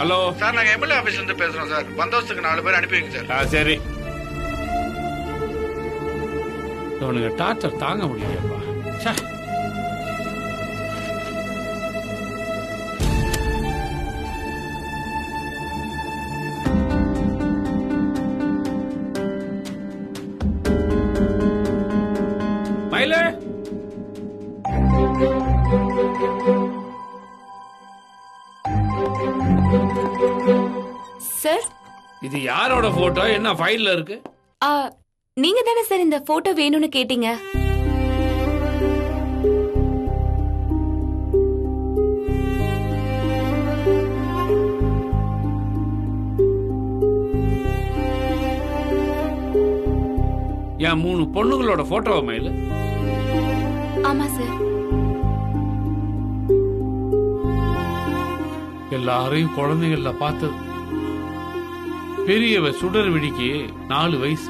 Hello sir, நாங்க MLA ஆபீஸ்ல இருந்து பேசுறோம் சார். பந்தோபஸ்துக்கு 4 பேர் அனுப்பி வைங்க சார். சரி. இவனுக்கு டார்ச்சர் தாங்க முடியலப்பா. மயிலே, சார், இது யாரோட போட்டோ? என்ன ஃபைல்ல இருக்கு? நீங்க தானே சார் இந்த போட்டோ வேணும்னு கேட்டீங்க? என் 3 பொண்ணுங்களோட போட்டோவா மயில? ஆமா சார். எல்லாரையும் குழந்தைகள்ல பார்த்தது. பெரியவ சுடர்விடிக்கு 4 வயசு,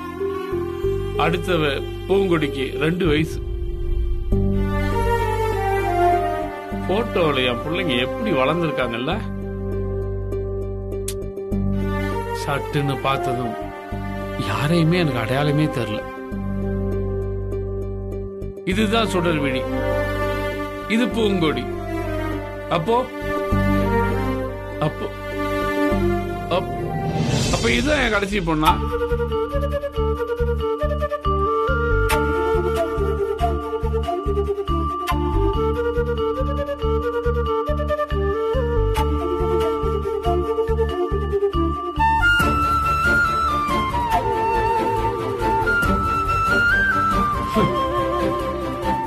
அடுத்தவ பூங்கொடிக்கு 2 வயசு. போட்டோல என் பிள்ளைங்க எப்படி வளர்ந்துருக்காங்கல்ல. சட்டுன்னு பார்த்ததும் யாரையுமே எனக்கு அடையாளமே தெரியல. இதுதான் சுடர்விழி, இது பூங்கொடி. அப்போ அப்போ அப்ப இதுதான் என் கடைசி பொண்ணா?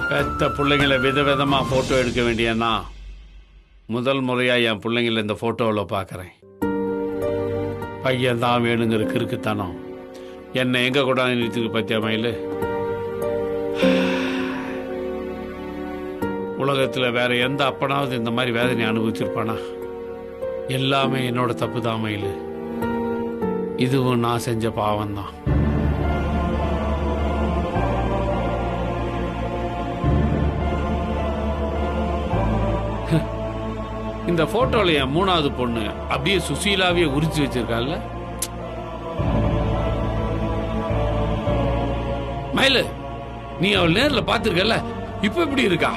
பெத்த பிள்ளைங்களை விதவிதமா போட்டோ எடுக்க வேண்டியன்னா முதல் முறையா என் பிள்ளைங்கள இந்த போட்டோவில் பார்க்கறேன். பையன் தான் வேணுங்கிற கிறுக்குத்தனம் என்ன எங்க கூட நிறுத்துக்கு பத்தியா மயிலு? உலகத்துல வேற எந்த அப்பனாவது இந்த மாதிரி வேதனை அனுபவிச்சிருப்பானா? எல்லாமே என்னோட தப்பு தான் மயிலு. இதுவும் நான் செஞ்ச பாவம் தான். இந்த போட்டோல என் 3வது பொண்ணு அப்படியே சுசீலாவே உரிச்சு வச்சிருக்கால. மயிலு, நீ அவள் நேர்ல பாத்திருக்கல, இப்ப எப்படி இருக்கா?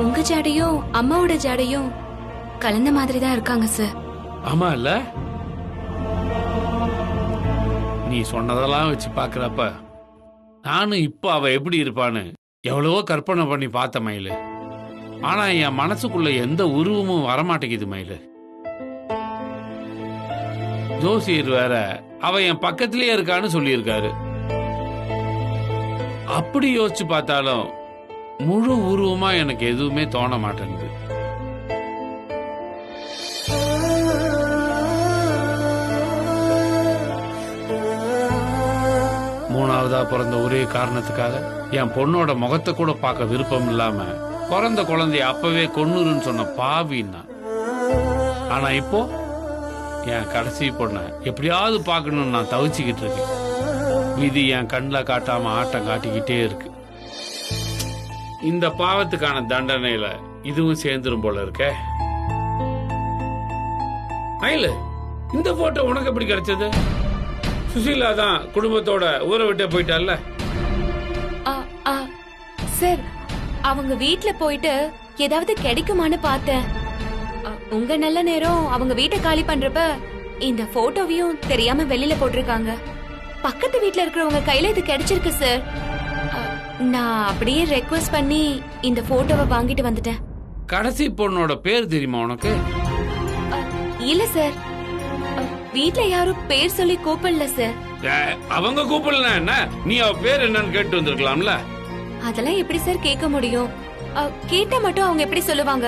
உங்க ஜாடையும் அம்மாவோட ஜாடையும் கலந்த மாதிரி தான் இருக்காங்க சார். ஆமா இல்ல? நீ சொன்னதெல்லாம் வச்சு பாக்குறப்ப நானும் இப்ப அவ எப்படி இருப்பான்னு எவ்வளவோ கற்பனை பண்ணி பார்த்த மயிலு. ஆனா என் மனசுக்குள்ள எந்த உருவமும் வரமாட்டேங்குது மயிலு. ஜோசியர் வேற அவ என் பக்கத்திலேயே இருக்கான்னு சொல்லியிருக்காரு. அப்படி யோசிச்சு பார்த்தாலும் முழு உருவமா எனக்கு எதுவுமே தோண மாட்டேங்குது. மூணாவதா பிறந்த ஒரே காரணத்துக்காக என் பொண்ணோட முகத்தை கூட பார்க்க விருப்பம் இல்லாம பிறந்த குழந்தைய அப்பவே கொன்னுருன்னு சொன்ன பாவின்னா. ஆனா இப்போ என் கடைசி பொண்ண எப்படியாவது பார்க்கணும்னு நான் தவிச்சுக்கிட்டு இருக்கேன். விதி என் கண்ணில் காட்டாம ஆட்டம் காட்டிக்கிட்டே இருக்கு. இந்த பாவத்துக்கான தண்டனையில இதுவும் சேர்ந்துரும் போல இருக்க. மயிலு, இந்த போட்டோ உனக்கு எப்படி கிடைச்சது? சுசீலா தான் குடும்பத்தோட ஊரை விட்டே போயிட்டால. சார், அவங்க வீட்ல போயிட்டு ஏதாவது கிடைக்குமான்னு பார்த்தேன். உங்க நல்ல நேரம் அவங்க வீட்டை காலி பண்றப்ப இந்த போட்டோவையும் தெரியாம வெளியில போட்டிருக்காங்க. பக்கத்து வீட்ல இருக்கிறவங்க கையில இது கிடைச்சிருக்கு சார். நான் அப்படியே ரெக்வெஸ்ட் பண்ணி இந்த போட்டோவை வாங்கிட்டு வந்துட்டேன். கடைசி பொண்ணோட பேர் தெரியுமா உனக்கு? இல்ல சார், வீட்ல யாரும் பேர் சொல்லி கூப்பிடல சார். அவங்க கூப்பிடல என்ன, நீ அவ பேர் என்னன்னு கேட்டு வந்திருக்கலாம்ல. அதெல்லாம் எப்படி சார் கேட்க முடியும்? கேட்டா மட்டும் அவங்க எப்படி சொல்லுவாங்க?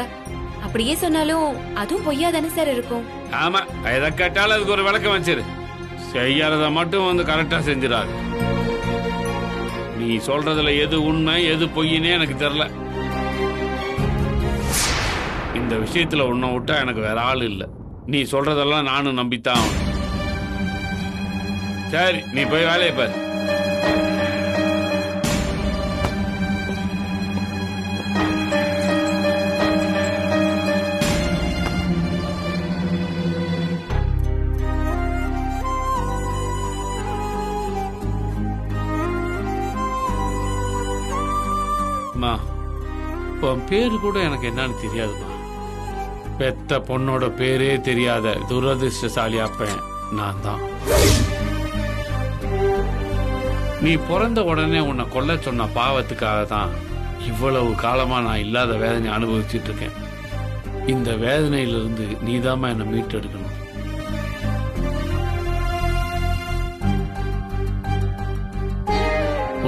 அப்படியே சொன்னாலும் அதுவும் பொய்யா தானே சார் இருக்கும். ஆமா, எதை கேட்டாலும் அதுக்கு ஒரு விளக்கம் வச்சிரு. செய்யறத மட்டும் வந்து கரெக்டா செஞ்சிடாது. நீ சொல்றதுல எது உண்மை எது பொய்னே எனக்கு தெரியல. இந்த விஷயத்துல உன்னை விட்டா எனக்கு வேற ஆள் இல்ல. நீ சொல்றதெல்லாம் நானும் நம்பித்தான். சரி, நீ போய் வேலையை பாரு. மா உன் பேரு கூட எனக்கு என்னன்னு தெரியாதுமா. பெத்த பொண்ணோட பேரே தெரியாத துரதிர்ஷ்டசாலி அப்பன் நான் தான். நீ பிறந்த உடனே உன்னை கொல்ல சொன்ன பாவத்துக்காக தான் இவ்வளவு காலமா நான் இல்லாத வேதனை அனுபவிச்சுட்டு இருக்கேன். இந்த வேதனையிலிருந்து நீதாம்மா என்னை மீட்டெடுக்கணும்.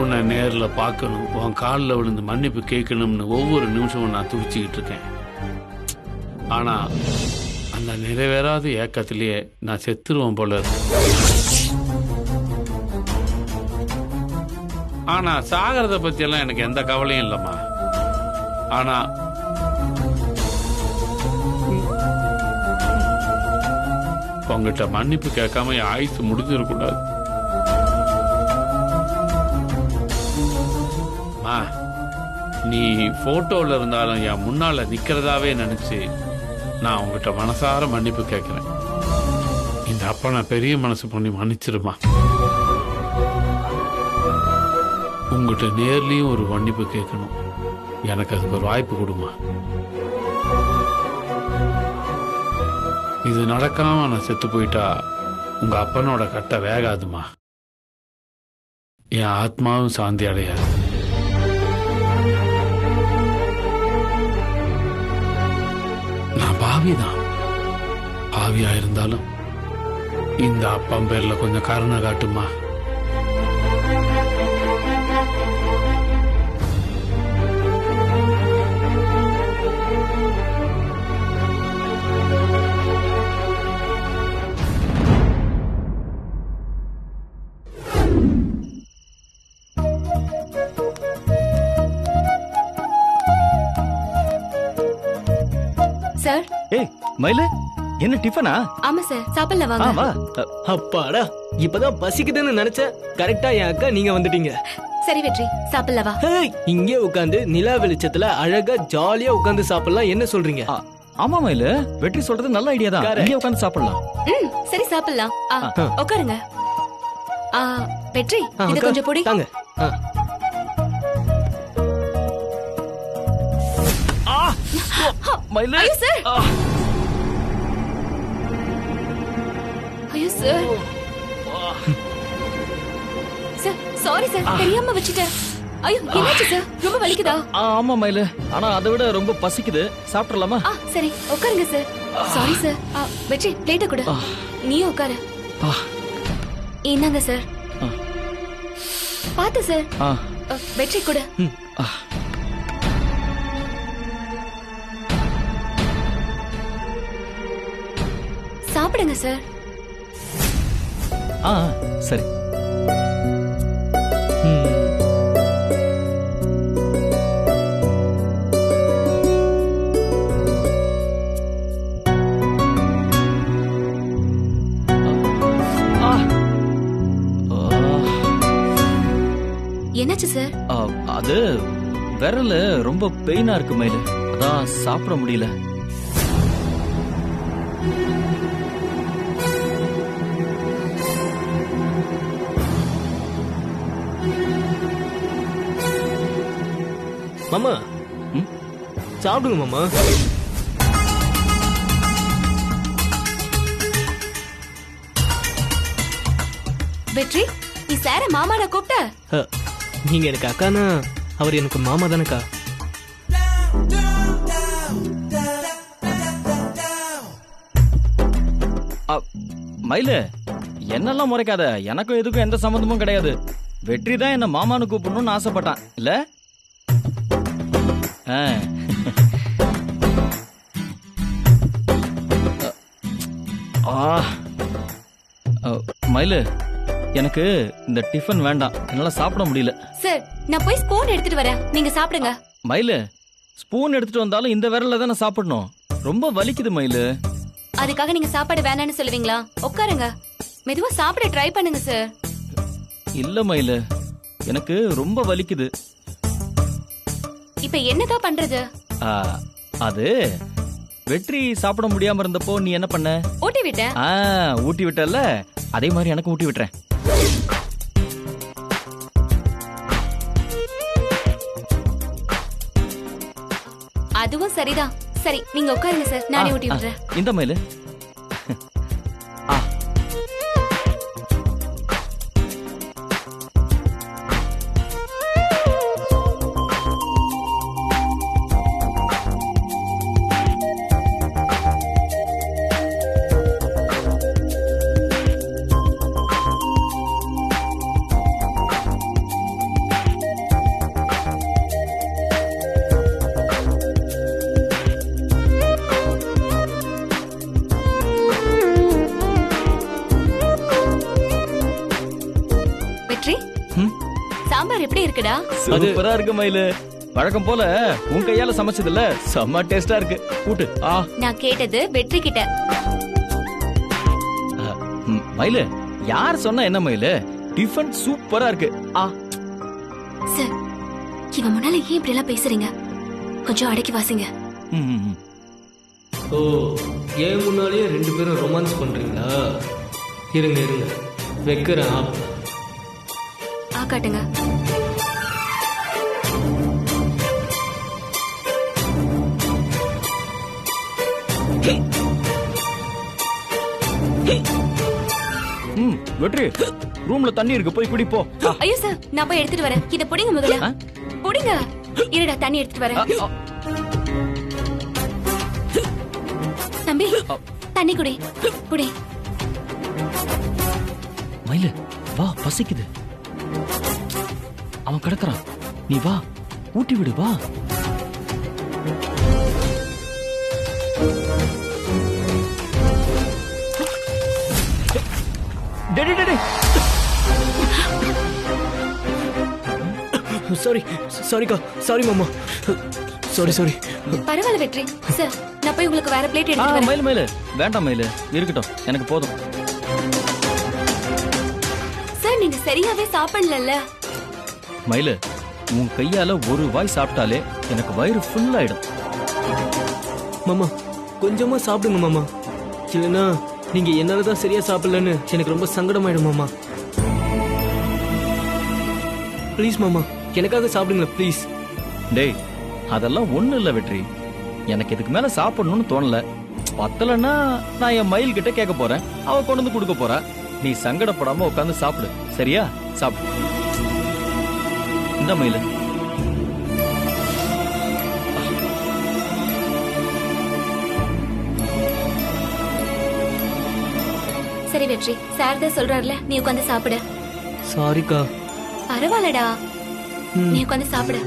உன்னை நேர்ல பார்க்கணும், உன் காலில் விழுந்து மன்னிப்பு கேட்கணும்னு ஒவ்வொரு நிமிஷமும் நான் துடிச்சுக்கிட்டு இருக்கேன். ஆனா அந்த நிறைவேறாத ஏக்கத்திலேயே நான் செத்துருவேன் போல இருக்கு. ஆனா சாகிறத பத்தி எல்லாம் எனக்கு எந்த கவலையும் இல்லம்மா. ஆனா உங்ககிட்ட மன்னிப்பு கேட்காம என் ஆயுசு முடிஞ்சிடக்கூடாது. நீ போட்டோல இருந்தாலும் என் முன்னால நிக்கிறதாவே நினைச்சு நான் உங்ககிட்ட மனசார மன்னிப்பு கேட்கிறேன். இந்த அப்ப நான் பெரிய மனசு பண்ணி மன்னிச்சிருமா. உங்ககிட்ட நேர்லயும் ஒரு மன்னிப்பு கேட்கணும். எனக்கு அதுக்கு ஒரு வாய்ப்பு கொடுமா. இது நடக்காம நான் செத்து போயிட்டா உங்க அப்பனோட கட்டை வேகாதுமா. என் ஆத்மாவும் சாந்தி அடையாது. நான் பாவிதான். பாவியா இருந்தாலும் இந்த அப்பன் பேர்ல கொஞ்சம் கருணை காட்டுமா. சார். ஏய் மயிலு, என்ன டிஃபனா? ஆமா சார், சாப்பிடல வாங்க. வா. அப்பாடா, இப்பதான் பசிக்குதுன்னு நினைச்சேன். கரெக்டா என் அக்கா நீங்க வந்துட்டீங்க. சரி வெற்றி, சாப்பிடல வா. இங்கே உட்காந்து நிலா வெளிச்சத்துல அழகா ஜாலியா உட்காந்து சாப்பிடலாம். என்ன சொல்றீங்க? ஆமா மயிலு, வெற்றி சொல்றது நல்ல ஐடியா தான். இங்கே உட்காந்து சாப்பிடலாம். சரி சாப்பிடலாம். உட்காருங்க. வெற்றி, இது கொஞ்சம் பொடி தாங்க. மயிலு, ஐயோ சார். ஐயோ சார். சார் சாரி சார், தெரியாம வச்சிட்டேன். ஐயோ என்னாச்சு சார், ரொம்ப வலிக்குதா? ஆமா மயிலு, ஆனா அதை விட ரொம்ப பசிக்குது. சாப்பிடலாமா? சரி உட்காருங்க சார். Sorry sir. வெற்றி பிளேட்ட கொடு. நீயும் உட்காரு. என்னங்க சார், பாத்து சார். வெற்றி கொடு. சாப்பிடுங்க சார். சரி. என்னாச்சு சார்? அது விரல் ரொம்ப பெயினா இருக்கு மயிலு, அதான் சாப்பிட முடியல. மாமா சாப்பிடுங்க மாமா. வெற்றி, நீ சார மாமாட கூப்பிட்ட? நீங்க எனக்கு அக்கானா அவர் எனக்கு மாமா தானக்கா. மயிலு, என்னெல்லாம் முறைக்காத. எனக்கும் எதுக்கும் எந்த சம்பந்தமும் கிடையாது. வெற்றி தான் என்ன மாமானு கூப்பிடணும்னு ஆசைப்பட்டான் இல்ல? மயிலு, எனக்கு இந்த டிஃபன் வேண்டாம். என்னால சாப்பிட முடியல. சார், நான் போய் ஸ்பூன் எடுத்துட்டு வரேன், நீங்க சாப்பிடுங்க. மயிலு, ஸ்பூன் எடுத்துட்டு வந்தாலும் இந்த விரல்ல தானே சாப்பிடணும். ரொம்ப வலிக்குது மயிலு. அதுக்காக நீங்க சாப்பாடு வேணாம்னு சொல்லுவீங்களா? உட்காருங்க, மெதுவா சாப்பிட ட்ரை பண்ணுங்க சார். இல்ல மயிலு, எனக்கு ரொம்ப வலிக்குது. இப்ப என்னதான் பண்றது? அது வெற்றி சாப்பிட முடியாம இருந்தப்போ நீ என்ன பண்ண? ஊட்டி விட்டேன். ஊட்டி விட்டல, அதே மாதிரி எனக்கு ஊட்டி விட்டுறேன். அதுவும் சரிதான். சரி நீங்க உட்காருங்க சார், நானே ஊட்டி விடுறேன். இந்த மயிலு. வெற்றி, ம்? சாம்பார் எப்படி இருக்குடா? சூப்பரா இருக்கு மயிலு. வழக்கம் போல உன் கையால சமைச்சதுல செம்ம டேஸ்டா இருக்கு. கூட்டு. நான் கேட்டது வெற்றி கிட்ட. மயிலு, யார் சொன்னா என்ன மயிலு? டிஃபன் சூப்பரா இருக்கு. சார், இவன் முன்னால ஏன் இப்படி எல்லாம் பேசுறீங்க? கொஞ்சம் அடக்கி வாசிங்க. ம், ம், ம். ஓ, ஏன் முன்னாலேயே 2 பேரும் ரொமான்ஸ் பண்றீங்களா? இருங்க இருங்க, வைக்கிறேன் ஆப். காட்டுங்க. வெற்றி, ரூம்ல தண்ணி இருக்கு, போய் குடி போ. ஐயோ சார், நான் போய் எடுத்துட்டு வரேன். இத புடிங்க முதல்ல. புடிங்க. இருடா, தண்ணி எடுத்துட்டு வரேன். தம்பி, தண்ணி குடி. புடி. மயிலு, வா, பசிக்குது. அவன் கிடக்குறான், நீ வா, ஊட்டி விடு, வா. சாரிக்கா, சாரி மாமா, சாரி. பரவாயில்ல வெற்றி சார், நான் போய் உங்களுக்கு வேற பிளேட் எடுத்துட்டு வரேன். மயிலு மயிலு, வேண்டாம் மயிலு, இருக்கட்டும், எனக்கு போதும். சார், நீங்க சரியாவே சாப்பிடல. மயிலு, உன் கையால ஒரு வாய் சாப்பிட்டாலே எனக்கு வயிறு ஃபுல் ஆயிடும். மாமா, கொஞ்சமா சாப்பிடுங்க மாமா, இல்லைன்னா நீங்க என்னாலதான் சரியா சாப்பிடலன்னு எனக்கு ரொம்ப சங்கடமாயிடும் மாமா. ப்ளீஸ் மாமா, எனக்காக சாப்பிடுங்களேன் ப்ளீஸ். டேய், அதெல்லாம் ஒண்ணு இல்ல வெற்றி. எனக்கு இதுக்கு மேல சாப்பிடணும்னு தோணல. பத்தலன்னா நான் என் மயில் கிட்ட கேட்க போறேன், அவ கொண்டு வந்து கொடுக்க போறா. நீ சங்கடப்படாம உட்காந்து சாப்பிடு, சரியா? சாப்பிடு. இந்த மயில். சரி வெற்றி, சார் தான் சொல்றாருல, நீ உட்காந்து சாப்பிடு. சாரிக்கா. பரவாயில்லடா, நீ உட்காந்து சாப்பிடு.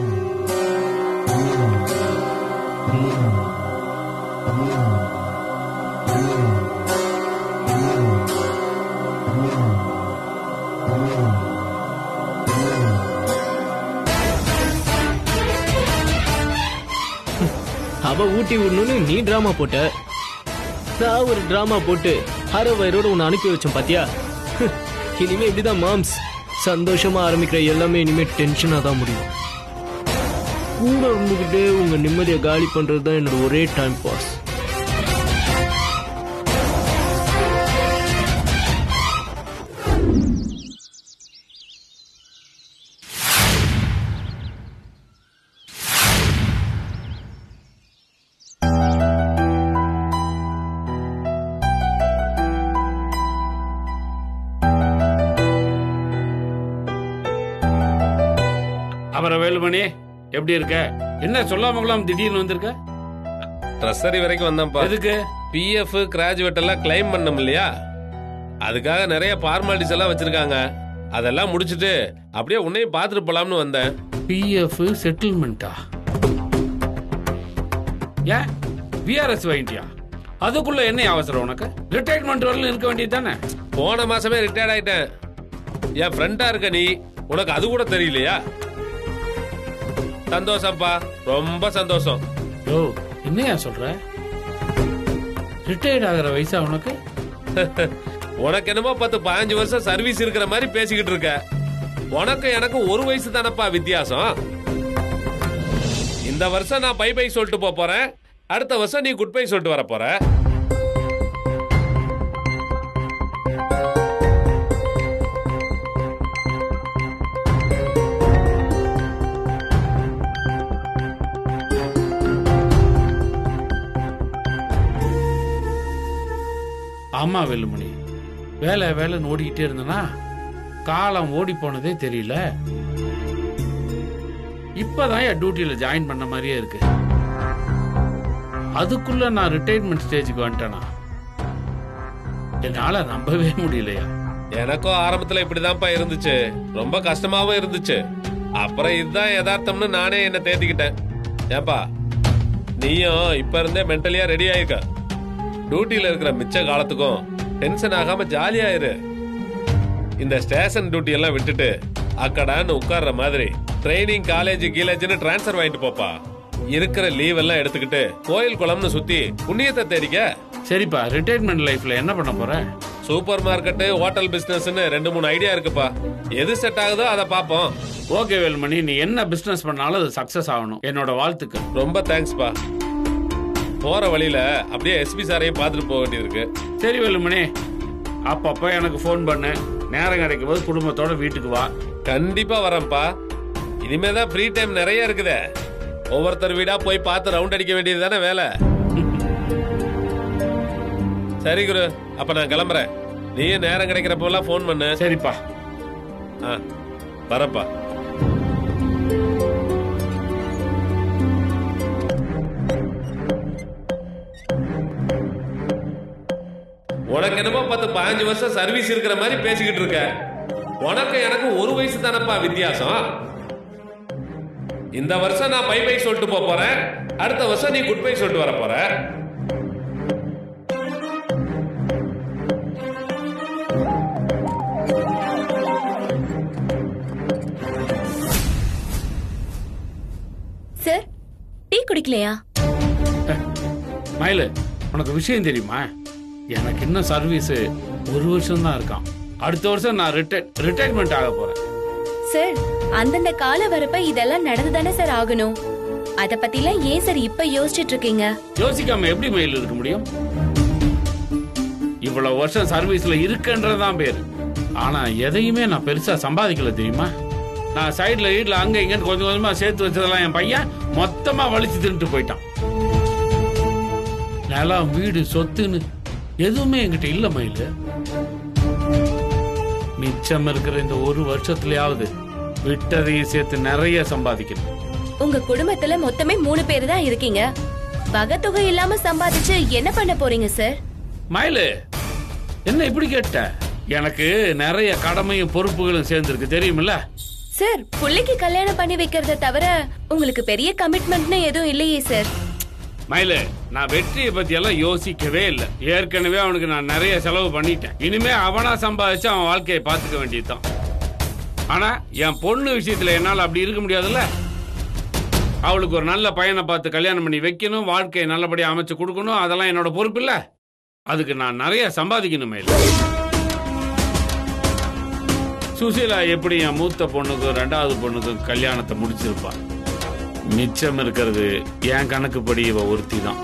அவ ஊட்டி விடணும்னு நீ டிராமா போட்ட, நான் ஒரு டிராமா போட்டு அரை வயிறோட உன்னை அனுப்பி வச்சேன் பாத்தியா? இனிமே இப்படிதான் மாம்ஸ். சந்தோஷமா ஆரம்பிக்கிற எல்லாமே இனிமே டென்ஷனா தான் முடியும். கூட இருந்துகிட்டே உங்க நிம்மதியை காலி பண்றதுதான் என்னோட ஒரே டைம் பாஸ். அப்புறம் வேலுமணி, எப்படி இருக்க? என்ன சொல்லாம திடீர்னு வந்திருக்க? ட்ரெஸரி வரைக்கும் வந்தேன்ப்பா. எதுக்கு? பிஎஃப் கிராஜுவேட் எல்லாம் கிளைம் பண்ணோம் இல்லையா, அதுக்காக நிறைய ஃபார்மாலிட்டிஸ் எல்லாம் வச்சிருக்காங்க. அதெல்லாம் முடிச்சிட்டு அப்படியே உன்னையும் பார்த்துட்டு போலாம்னு வந்தேன். பிஎஃப் செட்டில்மெண்டா? ஏன் விஆர்எஸ் வாங்கிட்டியா? அதுக்குள்ள என்ன அவசரம் உனக்கு? ரிட்டையர்மெண்ட் வரல இருக்க வேண்டியது தானே? போன மாசமே ரிட்டையர்ட் ஆயிட்டேன். என் ஃப்ரெண்டா இருக்க நீ, உனக்கு அது கூட தெரியலையா? சந்தோஷம்ப்பா, ரொம்ப சந்தோஷம். ஓ, என்னையா சொல்ற? ரிட்டையர்ட் ஆகிற வயசா உனக்கு? உனக்கு என்னமோ 10-15 வருஷம் சர்வீஸ் இருக்கிற மாதிரி பேசிக்கிட்டு இருக்க. உனக்கு எனக்கு 1 வயசு தானப்பா வித்தியாசம். இந்த வருஷம் நான் பை பை சொல்லிட்டு போறேன், அடுத்த வருஷம் நீ குட் பை சொல்லிட்டு வர போற. ஆமா வெல்லுமணி, வேலை வேலைன்னு ஓடிக்கிட்டே இருந்தனா காலம் ஓடி போனதே தெரியல. இப்பதான் என் டியூட்டியில ஜாயின் பண்ண மாதிரியே இருக்கு. அதுக்குள்ள நான் ரிட்டையர்மெண்ட் ஸ்டேஜுக்கு வந்துட்டேனா? என்னால நம்பவே முடியலையா. எனக்கும் ஆரம்பத்துல இப்படிதான்ப்பா இருந்துச்சு, ரொம்ப கஷ்டமாவும் இருந்துச்சு. அப்புறம் இதுதான் யதார்த்தம்னு நானே என்ன தேத்திக்கிட்டேன். ஏன்பா நீயும் இப்ப இருந்தே மென்டலியா ரெடி ஆயிருக்க. டியூட்டியில இருக்கிற மிச்ச காலத்துக்கும் டென்ஷன் ஆகாம ஜாலியா இரு. இந்த ஸ்டேஷன் டியூட்டி எல்லாம் விட்டுட்டு அக்கடான்னு உட்கார்ற மாதிரி ட்ரைனிங் காலேஜ் கீழேஜ்னு டிரான்ஸ்ஃபர் வாங்கிட்டு போப்பா. இருக்கிற லீவ் எல்லாம் எடுத்துக்கிட்டு கோயில் குளம்னு சுத்தி புண்ணியத்தை தேடிக்க. சரிப்பா, ரிட்டையர்மெண்ட் லைஃப்ல என்ன பண்ண போற? சூப்பர் மார்க்கெட்டு, ஹோட்டல் பிசினஸ்னு 2-3 ஐடியா இருக்குப்பா. எது செட் ஆகுதோ அதை பாப்போம். ஓகே வேல்மணி, நீ என்ன பிசினஸ் பண்ணாலும் அது சக்சஸ் ஆகணும். என்னோட வாழ்த்துக்கு. ரொம்ப தேங்க்ஸ்பா. போற வழியில அப்படியே எஸ்பி சாரையும் பார்த்துட்டு போக வேண்டியது இருக்கு. சரி வேலுமணி, அப்பப்ப எனக்கு ஃபோன் பண்ணு. நேரம் கிடைக்கும் போது குடும்பத்தோட வீட்டுக்கு வா. கண்டிப்பா வரேன்ப்பா. இனிமேதான் ஃப்ரீ டைம் நிறைய இருக்குதே. ஒவ்வொருத்தர் வீடா போய் பார்த்து ரவுண்ட் அடிக்க வேண்டியது தானே வேலை. சரி குரு, அப்ப நான் கிளம்புறேன். நீயும் நேரம் கிடைக்கிறப்பெல்லாம் ஃபோன் பண்ணு. சரிப்பா. வரப்பா. உனக்கு என்னமோ 10-15 வருஷம் சர்வீஸ் இருக்கிற மாதிரி பேசிக்கிட்டு இருக்க. உனக்கு எனக்கு 1 வயசு தானப்பா வித்தியாசம். இந்த வருஷம் நான் பை பை சொல்லிட்டு போறேன், அடுத்த வருஷம் நீ குட் பை சொல்லிட்டு வர போற. சார், டீ குடிக்கலையா? மயிலு, உனக்கு விஷயம் தெரியுமா? எனக்கு இன்னும் சர்வீஸ் 1 வருஷம் தான் இருக்கான். அடுத்த வருஷம் நான் ரிட்டையர்மெண்ட் ஆக போறேன். சார், அந்தந்த கால வரப்ப இதெல்லாம் நடந்துதானே சார் ஆகணும். அத பத்திலாம் ஏன் சார் இப்ப யோசிச்சுட்டு இருக்கீங்க? யோசிக்காம எப்படி மயில் இருக்க முடியும்? இவ்வளவு வருஷம் சர்வீஸ்ல இருக்குன்றதான் பேரு. ஆனா எதையுமே நான் பெருசா சம்பாதிக்கல தெரியுமா? நான் சைட்ல வீட்டுல அங்க இங்கன்னு கொஞ்சம் கொஞ்சமா சேர்த்து வச்சதெல்லாம் என் பையன் மொத்தமா வலிச்சு தின்ட்டு போயிட்டான். நிலம், வீடு, சொத்துன்னு எதுவுமே என்கிட்ட இல்ல மயிலு. மிச்சம் இருக்கிற இந்த 1 வருஷத்துலயாவது விட்டதையும் சேர்த்து நிறைய சம்பாதிக்கணும். உங்க குடும்பத்துல மொத்தமே 3 பேர் தான் இருக்கீங்க. வகத்தொகை இல்லாம சம்பாதிச்சு என்ன பண்ண போறீங்க சார்? மயிலு, என்ன இப்படி கேட்ட? எனக்கு நிறைய கடமையும் பொறுப்புகளும் சேர்ந்திருக்கு தெரியுமில்ல? சார், புள்ளைக்கு கல்யாணம் பண்ணி வைக்கிறத தவிர உங்களுக்கு பெரிய கமிட்மெண்ட்னு எதுவும் இல்லையே சார். மயிலு, நான் வெற்றியை பத்தி எல்லாம் யோசிக்கவே இல்லை. ஏற்கனவே அவனுக்கு நான் நிறைய செலவு பண்ணிட்டேன். இனிமே அவனா சம்பாதிச்சு அவன் வாழ்க்கையை பார்த்துக்க வேண்டியதுதான். ஆனா என் பொண்ணு விஷயத்துல என்னால அப்படி இருக்க முடியாதுல்ல. அவளுக்கு ஒரு நல்ல பையனை பார்த்து கல்யாணம் பண்ணி வைக்கணும், வாழ்க்கையை நல்லபடியா அமைச்சு கொடுக்கணும். அதெல்லாம் என்னோட பொறுப்பு இல்ல. அதுக்கு நான் நிறைய சம்பாதிக்கணும். மயிலு, சுசீலா எப்படி என் மூத்த பொண்ணுக்கும் 2வது பொண்ணுக்கும் கல்யாணத்தை முடிச்சிருப்பான். மிச்சம் இருக்கிறது என் கணக்குப்படி இவ ஒருத்தி தான்.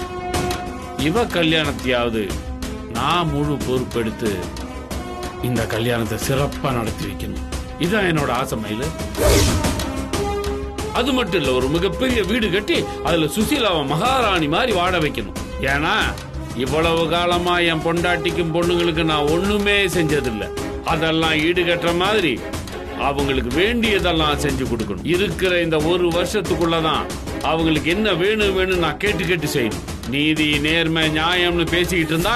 இவ கல்யாணத்தையாவது நான் முழு பொறுப்பெடுத்து இந்த கல்யாணத்தை சிறப்பா நடத்தி வைக்கணும். இதான் என்னோட ஆசை மயிலு. அது மட்டும் இல்ல, ஒரு மிகப்பெரிய வீடு கட்டி அதுல சுசீலாவை மகாராணி மாதிரி வாழ வைக்கணும். ஏன்னா இவ்வளவு காலமா என் பொண்டாட்டிக்கும் பொண்ணுங்களுக்கு நான் ஒண்ணுமே செஞ்சதில்லை. அதெல்லாம் ஈடு கட்டுற மாதிரி அவங்களுக்கு வேண்டியதெல்லாம் செஞ்சு கொடுக்கணும். இருக்கிற இந்த 1 வருஷத்துக்குள்ளதான் அவங்களுக்கு என்ன வேணும் நான் கேட்டு செய்யணும். நீதி, நேர்மை, நியாயம்னு பேசிக்கிட்டு இருந்தா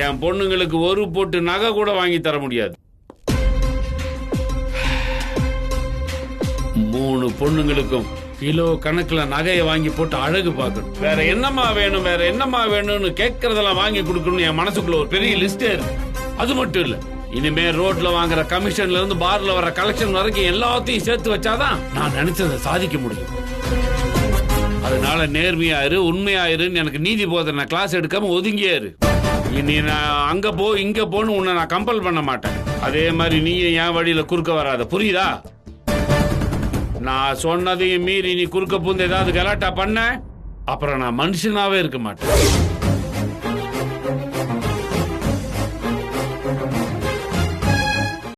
என் பொண்ணுங்களுக்கு 1 பொட்டு நகை கூட வாங்கி தர முடியாது. 3 பொண்ணுங்களுக்கும் கிலோ கணக்குல நகையை வாங்கி போட்டு அழகு பார்க்கணும். வேற என்னமா வேணும்னு கேட்கறதெல்லாம் வாங்கி கொடுக்கணும். என் மனசுக்குள்ள ஒரு பெரிய லிஸ்டே இருக்கு. அது மட்டும் இல்ல, இனிமே ரோட்ல வாங்குற கமிஷன்ல இருந்து பார்ல வர கலெக்ஷன் வரைக்கும் எல்லாத்தையும் சேர்த்து வச்சாதான் நான் நினைச்சதை சாதிக்க முடியும். அதனால நேர்மையாயிரு, உண்மையாயிருன்னு எனக்கு நீதி போதனை கிளாஸ் எடுக்காம ஒதுங்கியாரு. இனி நான் அங்க போ இங்க போன்னு உன்னை நான் கம்பல் பண்ண மாட்டேன். அதே மாதிரி நீயும் என் வழியில குறுக்க வராத, புரியுதா? நான் சொன்னதையும் மீறி நீ குறுக்க பூந்து ஏதாவது கலாட்டா பண்ண, அப்புறம் நான் மனுஷனாவே இருக்க மாட்டேன்.